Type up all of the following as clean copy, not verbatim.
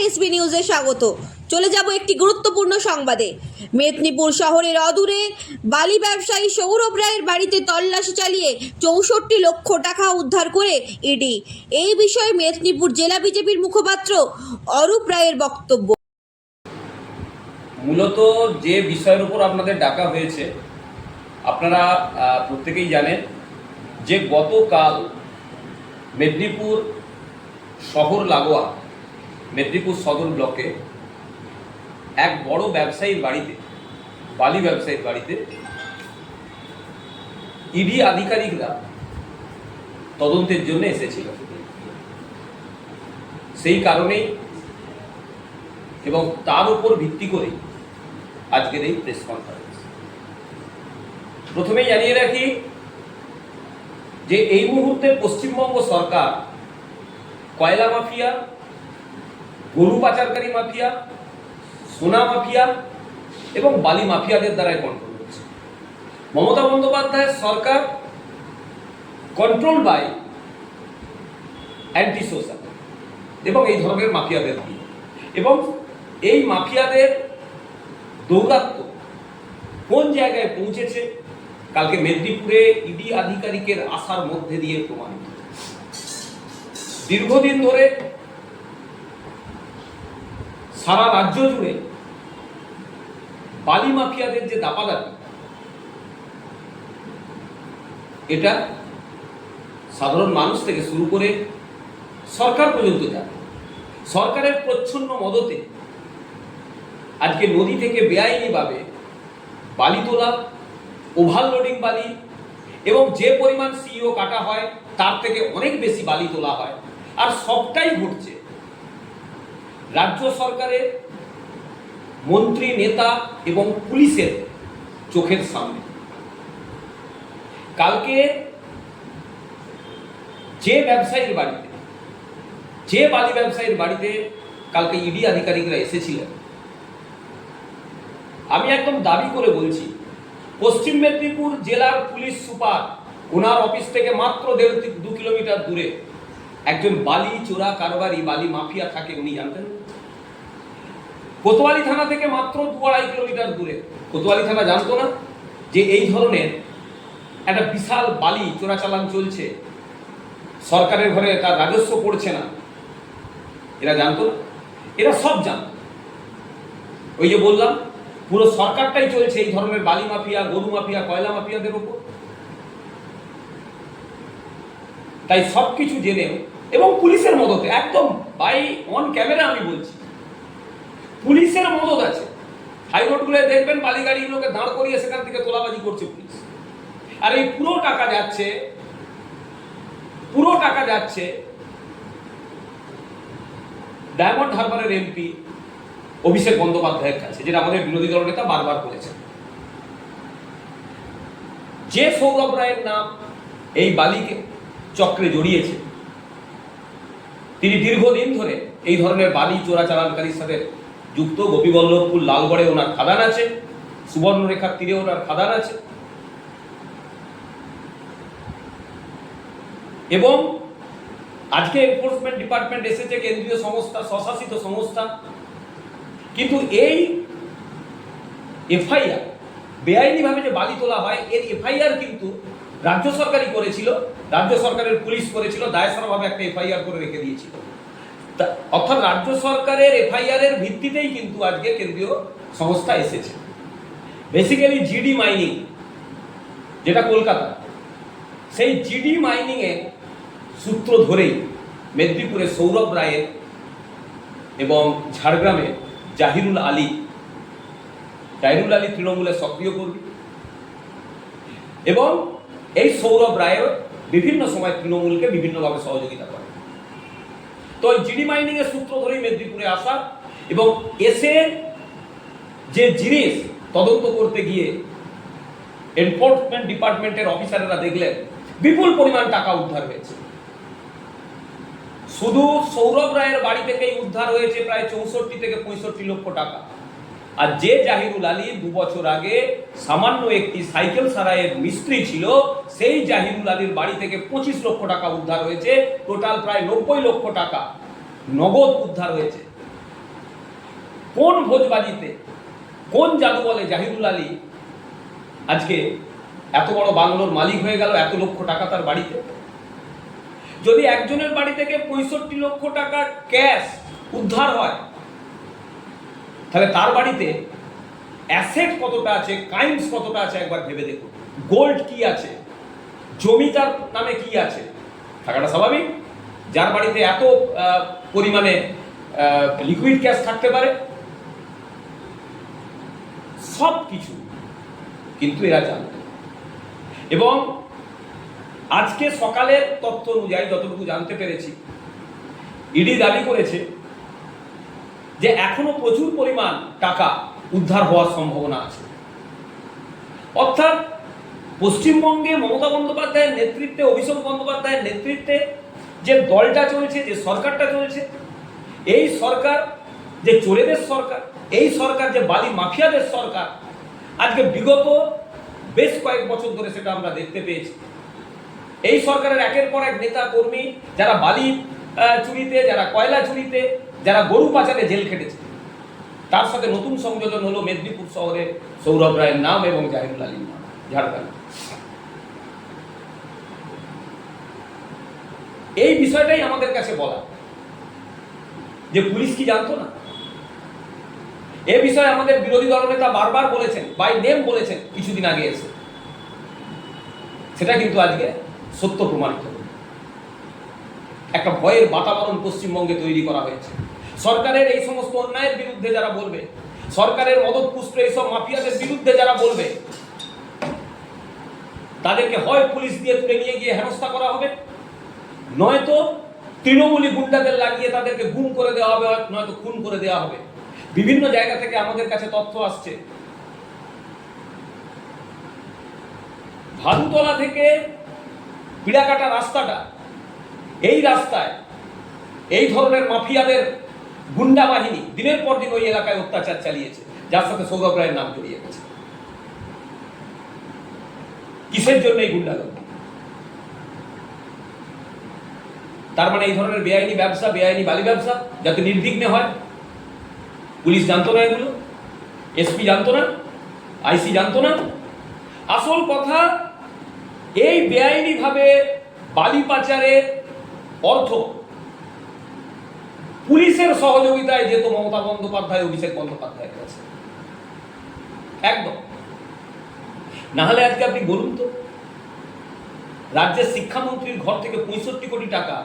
SB নিউজে স্বাগত। চলে যাব একটি গুরুত্বপূর্ণ সংবাদে। মেদিনীপুর শহরের অদূরে বালি ব্যবসায়ী সৌরভ রায়ের বাড়িতে তল্লাশি চালিয়ে 64 লক্ষ টাকা উদ্ধার করে ইডি। এই বিষয়ে মেদিনীপুর জেলা বিজেপির মুখপাত্র অরূপ রায়ের বক্তব্য। মূলত যে বিষয়ের উপর আপনাদের ডাকা হয়েছে, আপনারা প্রত্যেকেই জানেন যে গতকাল মেদিনীপুর শহর লাগোয়া মেদিনীপুর সদর ব্লকে এক বড় ব্যবসায়ীর বাড়িতে, বালি ব্যবসায়ীর বাড়িতে ইডি আধিকারিকরা তদন্তের জন্য এসেছিল। সেই কারণেই এবং তার উপর ভিত্তি করে আজকের এই প্রেস কনফারেন্স। প্রথমেই জানিয়ে রাখি যে এই মুহূর্তে পশ্চিমবঙ্গ সরকার কয়লা মাফিয়া, গরু পাচারকারী মাফিয়া, সোনা মাফিয়া এবং বালি মাফিয়াদের দ্বারাই কন্ট্রোল হচ্ছে। মমতা বন্দ্যোপাধ্যায়ের সরকার কন্ট্রোল বাই অ্যান্টি সোশ্যাল এবং এই ধরনের মাফিয়াদের দিয়ে, এবং এই মাফিয়াদের দৌরাত্ম্য কোন জায়গায় পৌঁছেছে কালকে মেদিনীপুরে ইডি আধিকারিকের আসার মধ্যে দিয়ে প্রমাণিত। দীর্ঘদিন ধরে সারা রাজ্য জুড়ে বালি মাফিয়াদের যে দাপাদাপি, এটা সাধারণ মানুষ থেকে শুরু করে সরকার পর্যন্ত জানে। সরকারের প্রচ্ছন্ন মদতে আজকে নদী থেকে বেআইনিভাবে বালি তোলা, ওভারলোডিং বালি, এবং যে পরিমাণ সিইও কাটা হয় তার থেকে অনেক বেশি বালি তোলা হয়। আর সবটাই ঘটছে রাজ্য সরকারের মন্ত্রী, নেতা এবং পুলিশের চোখের সামনে। কালকে যে ব্যবসায়ীর বাড়িতে, যে বালি ব্যবসায়ীর বাড়িতে কালকে ইডি আধিকারিকরা এসেছিলেন, আমি একদম দাবি করে বলছি, পশ্চিম মেদিনীপুর জেলার পুলিশ সুপার, ওনার অফিস থেকে মাত্র 1.5-2 কিলোমিটার দূরে একজন বালি চোরা কারবারি, বালি মাফিয়া থাকে। উনি জানতেন? কোতোয়ালি থানা থেকে মাত্র 2-2.5 কিলোমিটার দূরে কোতোয়ালি থানা জানতো না যে এই ধরনের একটা বিশাল বালি চোরাচালান চলছে, সরকারের ঘরে তার রাজস্ব পড়ছে না? এরা জানতো না? এরা সব জানত। ওই যে বললাম, পুরো সরকারটাই চলছে এই ধরনের বালি মাফিয়া, গরু মাফিয়া, কয়লা মাফিয়াদের উপর। তাই সবকিছু জেনেও এবং পুলিশের মদতে, একদম বাই অন ক্যামেরা আমি বলছি, পুলিশের মদত আছে। হাইরোডগুলো দেখবেন বালি গাড়িগুলোকে দাঁড় করিয়ে সেখান থেকে তোলাবাজি করছে পুলিশ। আর এই পুরো টাকা যাচ্ছে ডায়মন্ড হারবারের এমপি অভিষেক বন্দ্যোপাধ্যায়ের কাছে, যেটা আমাদের বিরোধী দল নেতা বারবার করেছেন। যে সৌরভ রায়ের নাম এই বালিকে চক্রে জড়িয়েছে, তিনি দীর্ঘদিন ধরে এই ধরনের বালি চোরাচালানকারীর সাথে যুক্ত। গোপীবল্লভপুর লালগড়ে ওনার খাদান আছে, সুবর্ণরেখার তীরে ওনার খাদান আছে, এবং আজকে এনফোর্সমেন্ট ডিপার্টমেন্ট এসেছে, কেন্দ্রীয় সংস্থা, স্বশাসিত সংস্থা, কিন্তু এই এফআইআর, বেআইনিভাবে যে বালি তোলা হয়, এর এফআইআর কিন্তু রাজ্য সরকারই করেছিল, রাজ্য সরকারের পুলিশ করেছিল, দায়সারাভাবে একটা এফআইআর করে রেখে দিয়েছিল। অর্থাৎ রাজ্য সরকারের এফআইআর এর ভিত্তিতেই কিন্তু আজকে কেন্দ্রীয় সংস্থা এসেছে। বেসিক্যালি জিডি মাইনিং, যেটা কলকাতা, সেই জিডি মাইনিং এর সূত্র ধরেই মেদিনীপুরে সৌরভ রায়ের এবং ঝাড়গ্রামে জাহিরুল আলী তৃণমূলের সক্রিয় কর্মী, এবং এই সৌরভ রায়ের বিভিন্ন সময় তৃণমূলকে বিভিন্নভাবে সহযোগিতা করে। তো জিডি মাইনিং এর সূত্র ধরেই মেদিনীপুরে আসা, এবং এসে যে জিনিস তদন্ত করতে গিয়ে এনফোর্সমেন্ট ডিপার্টমেন্টের অফিসাররা দেখলেন বিপুল পরিমাণ টাকা উদ্ধার হয়েছে। শুধু সৌরভ রায়ের বাড়ি থেকেই উদ্ধার হয়েছে প্রায় 64 থেকে 65 লক্ষ টাকা। আর যে জাহিরুল আলী 2 বছর আগে সামান্য একটি সাইকেল সারাইয়ের মিস্ত্রি ছিল, সেই জাহিরুল আলীর বাড়ি থেকে 25 লক্ষ টাকা উদ্ধার হয়েছে। টোটাল প্রায় 90 লক্ষ টাকা নগদ উদ্ধার হয়েছে। কোন ভোজবাজিতে, কোন জাদু বলে জাহিরুল আলী আজকে এত বড় বাংলোর মালিক হয়ে গেল, এত লক্ষ টাকা তার বাড়িতে? যদি একজনের বাড়ি থেকে 65 লক্ষ টাকা ক্যাশ উদ্ধার হয়, তাহলে তার বাড়িতে অ্যাসেট কতটা আছে, কাইন্ডস কতটা আছে একবার ভেবে দেখুন। গোল্ড কি আছে, জমি তার নামে কি আছে, থাকাটা স্বাভাবিক। যার বাড়িতে এত পরিমাণে লিকুইড ক্যাশ থাকতে পারে, সব কিছু কিন্তু এরা জানত। এবং আজকে সকালের তথ্য অনুযায়ী যতটুকু জানতে পেরেছি, ইডি দাবি করেছে যে এখনো প্রচুর পরিমাণ টাকা উদ্ধার হওয়ার সম্ভাবনা আছে। অর্থাৎ পশ্চিমবঙ্গে মমতা বন্দ্যোপাধ্যায়ের নেতৃত্বে, অভিষেক বন্দ্যোপাধ্যায়ের নেতৃত্বে যে দলটা চলছে, যে সরকারটা চলছে, এই সরকার যে চোরেদের সরকার, এই সরকার যে বালি মাফিয়াদের সরকার, আজকে বিগত বেশ কয়েক বছর ধরে সেটা আমরা দেখতে পেয়েছি। এই সরকারের একের পর এক নেতা কর্মী যারা বালি চুরিতে, যারা কয়লা চুরিতে, যারা গরু পাচারে জেল খেটেছে, তার সাথে নতুন সংযোজন হলো মেদিনীপুর শহরে সৌরভ রায়ের নাম এবং জাহিরুল আলীর নাম, ঝাড়খণ্ড। এই বিষয়টাই আমাদের কাছে বলা যে পুলিশ কি জানতো না? এ বিষয়ে আমাদের বিরোধী দলনেতা বারবার বলেছেন, বাই নেম বলেছেন কিছুদিন আগে এসে, সেটা কিন্তু আজকে সত্য প্রমাণিত হল। একটা ভয়ের বাতাবরণ পশ্চিমবঙ্গে তৈরি করা হয়েছে। সরকারের এই সমস্ত অন্যায়ের বিরুদ্ধে যারা বলবে, সরকারের মদতপুষ্ট এইসব মাফিয়াদের বিরুদ্ধে যারা বলবে, তাদেরকে হয় পুলিশ দিয়ে তুলে নিয়ে গিয়ে হেনস্থা করা হবে, নয়তো তৃণমূলী গুন্ডাদের লাগিয়ে তাদেরকে গুম করে দেওয়া হবে, নয়তো খুন করে দেওয়া হবে। বিভিন্ন জায়গা থেকে আমাদের কাছে তথ্য আসছে, ভাদুতলা থেকে পিড়াকাটা রাস্তাটা, এই রাস্তায় এই ধরনের মাফিয়াদের গুন্ডা বাহিনী দিনের পর দিন ওই এলাকায় অত্যাচার চালিয়েছে, যার সাথে সৌরভ রায়ের নাম জড়িয়ে গেছে। কিসের জন্য এই গুন্ডাগর্দি? তার মানে এই ধরনের বেআইনি ব্যবসা, বেআইনি বালি ব্যবসা যাতে নির্বিঘ্নে হয়। পুলিশ জানতো না এগুলো, এসপি জানতো না, আইসি জানতো না। আসল কথা, এই বেআইনি ভাবে বালি পাচারের অর্থ পুলিশের সহযোগিতায় যেত মমতা বন্দ্যোপাধ্যায়, অভিষেক বন্দ্যোপাধ্যায়ের কাছে, একদম। না হলে আজকে আপনি বলুন তো, রাজ্যের শিক্ষামন্ত্রীর ঘর থেকে 65 কোটি টাকা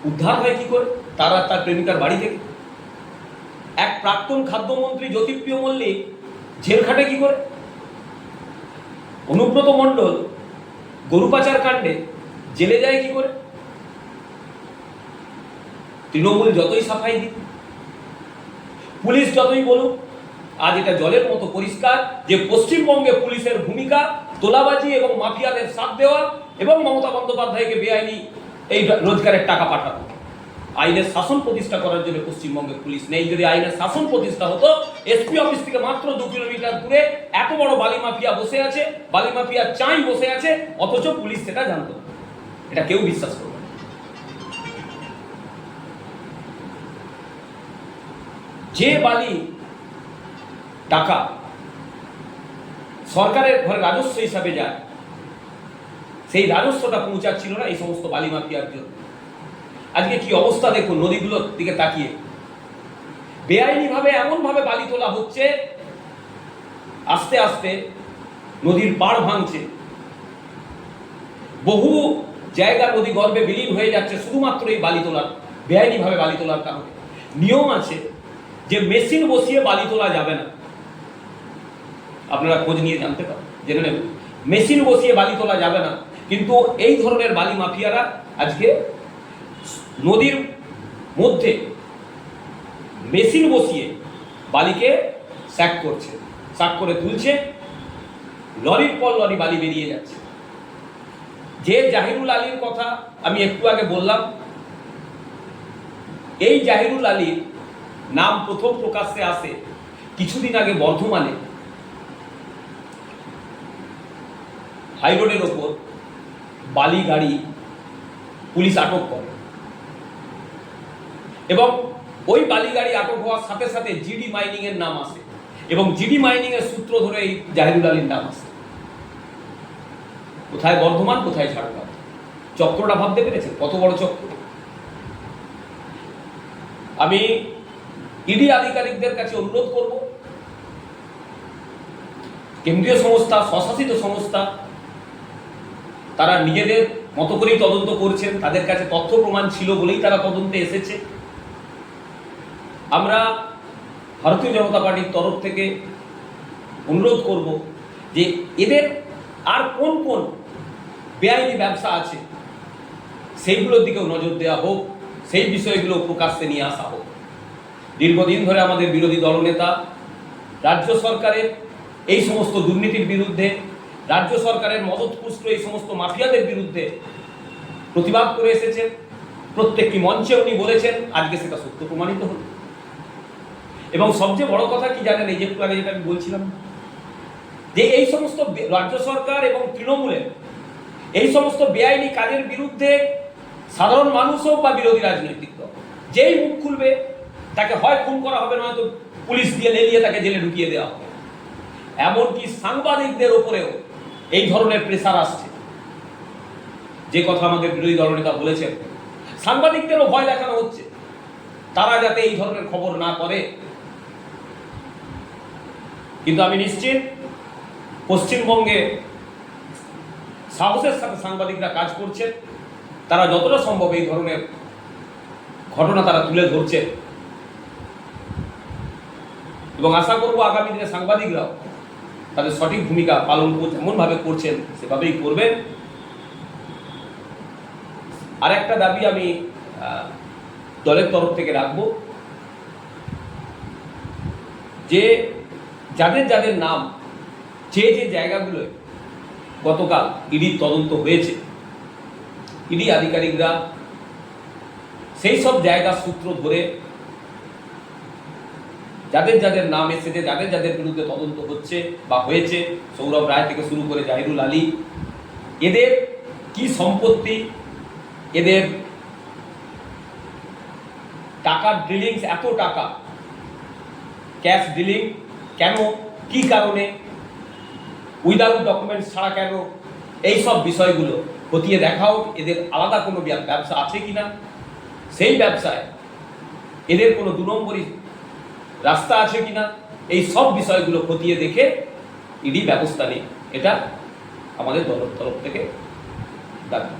উদ্ধার হয় কি করে, তার আর তার প্রেমিকার বাড়ি থেকে? এক প্রাক্তন খাদ্যমন্ত্রী জ্যোতিপ্রিয় মল্লিক জেল খাটে কি করে? অনুব্রত মণ্ডল গরু পাচার কাণ্ডে জেলে যায় কি করে? তৃণমূল যতই সাফাই দিক, পুলিশ যতই বলুক, আজ এটা জলের মতো পরিষ্কার যে পশ্চিমবঙ্গে পুলিশের ভূমিকা তোলাবাজি এবং মাফিয়াদের সাথ দেওয়া এবং মমতা বন্দ্যোপাধ্যায়কে বেআইনি এই রোজগারের টাকা পাঠানো। আইনের শাসন প্রতিষ্ঠা করার জন্য পশ্চিমবঙ্গের পুলিশ নেই। যদি আইনের শাসন প্রতিষ্ঠা হতো, এসপি অফিস থেকে মাত্র 2 কিলোমিটার দূরে এত বড় বালি মাফিয়া বসে আছে, বালি মাফিয়া চাই বসে আছে, অথচ পুলিশ সেটা জানতো না। এটা কেউ বিশ্বাস করবে না। যে বালি টাকা সরকারের ঘরে রাজস্ব হিসাবে যায়, সেই রাজস্বটা পৌঁছাচ্ছিল না এই সমস্ত বালি মাফিয়ার জন্য। আজকে কি অবস্থা দেখুন, নদীগুলোর দিকে তাকিয়ে বেআইনি ভাবে এমন ভাবে বালি তোলা হচ্ছে, আস্তে আস্তে নদীর পাড় ভাঙছে, বহু জায়গা নদী গর্ভে বিলীন হয়ে যাচ্ছে শুধুমাত্র এই বালি তোলার, বেআইনি ভাবে বালি তোলার কারণে। নিয়ম আছে যে মেশিন বসিয়ে বালি তোলা যাবে না, আপনারা খোঁজ নিয়ে জানতে পারেন, জেনে নেবেন। মেশিন বসিয়ে বালি তোলা যাবে না, কিন্তু এই ধরনের বালি মাফিয়ারা আজকে নদীর মধ্যে মেশিন বসিয়ে বালিকে স্যাক করছে, স্যাক করে তুলছে, লরির পর লরি বালি বেরিয়ে যাচ্ছে। যে জাহিরুল আলীর কথা আমি একটু আগে বললাম, এই জাহিরুল আলীর নাম প্রথম প্রকাশ্যে আসে কিছুদিন আগে বর্ধমানে হাইরোডের ওপর বালি গাড়ি পুলিশ আটক করে এবং ওই বালিগাড়ি আটক হওয়ার সাথে সাথে জিডি মাইনিং এর নাম আসে এবং জিডি মাইনিং এর সূত্র ধরে এই জাহিরুল আলীর নাম আসে। কোথায় বর্ধমান, কোথায় ঝাড়গ্রাম? চক্রটা ভাবতে পেরেছেন কত বড় চক্র? আমি ইডি আধিকারিকদের কাছে অনুরোধ করব, কেন্দ্রীয় সংস্থা, স্বশাসিত সংস্থা, তারা নিজেদের মতো করেই তদন্ত করছেন, তাদের কাছে তথ্য প্রমাণ ছিল বলেই তারা তদন্তে এসেছে। আমরা ভারতীয় জনতা পার্টির তরফ থেকে অনুরোধ করব যে এদের আর কোন কোন বেআইনি ব্যবসা আছে সেইগুলোর দিকেও নজর দেওয়া হোক, সেই বিষয়গুলো প্রকাশ্যে নিয়ে আসা হোক। দীর্ঘদিন ধরে আমাদের বিরোধী দলনেতা রাজ্য সরকারের এই সমস্ত দুর্নীতির বিরুদ্ধে, রাজ্য সরকারের মদতপুষ্ট এই সমস্ত মাফিয়াদের বিরুদ্ধে প্রতিবাদ করে এসেছেন। প্রত্যেকটি মঞ্চে উনি বলেছেন, আজকে সেটা সত্য প্রমাণিত হল। এবং সবচেয়ে বড় কথা কি জানেন, এই যে একটু আগে যেটা আমি বলছিলাম, যে এই সমস্ত রাজ্য সরকার এবং তৃণমূলের এই সমস্ত বেআইনি কাজের বিরুদ্ধে সাধারণ মানুষ হোক বা বিরোধী রাজনৈতিক দল, যেই মুখ খুলবে তাকে হয় খুন করা হবে, নয়তো পুলিশ দিয়ে লেলিয়ে তাকে জেলে ঢুকিয়ে দেওয়া হবে। এমনকি সাংবাদিকদের ওপরেও এই ধরনের প্রেসার আসছে। যে কথা আমাদের বিরোধী দলনেতা বলেছেন, সাংবাদিকদেরও ভয় দেখানো হচ্ছে তারা যাতে এই ধরনের খবর না করে। কিন্তু আমি নিশ্চিত পশ্চিমবঙ্গে সাহসের সাথে সাংবাদিকরা কাজ করছে, তারা যতটা সম্ভব এই ধরনের ঘটনা তারা তুলে ধরছে এবং আশা করব আগামী দিনে সাংবাদিকরাও তাদের সঠিক ভূমিকা পালন যেমনভাবে করছেন সেভাবেই করবেন। আর একটা দাবি আমি দলের তরফ থেকে রাখব, যে যাদের যাদের নাম যে যে জায়গাগুলোয় গতকাল ইডির তদন্ত হয়েছে, ইডি আধিকারিকরা সেই সব জায়গার সূত্র ধরে যাদের যাদের নাম এসেছে, যাদের যাদের বিরুদ্ধে তদন্ত হচ্ছে বা হয়েছে, সৌরভ রায় থেকে শুরু করে জাহিরুল আলী, এদের কি সম্পত্তি, এদের টাকার ডিলিংস, এত টাকা ক্যাশ ডিলিং কেন, কি কারণে, উইদাউট ডকুমেন্টস ছাড়া কেন, এই সব বিষয়গুলো খতিয়ে দেখাও। এদের আলাদা কোনো ব্যবসা আছে কিনা, সেই ব্যবসায় এদের কোনো 2 নম্বরই রাস্তা আছে কিনা, এই সব বিষয়গুলো খতিয়ে দেখে ইডি ব্যবস্থা নেই। এটা আমাদের দলের তরফ থেকে দাবি।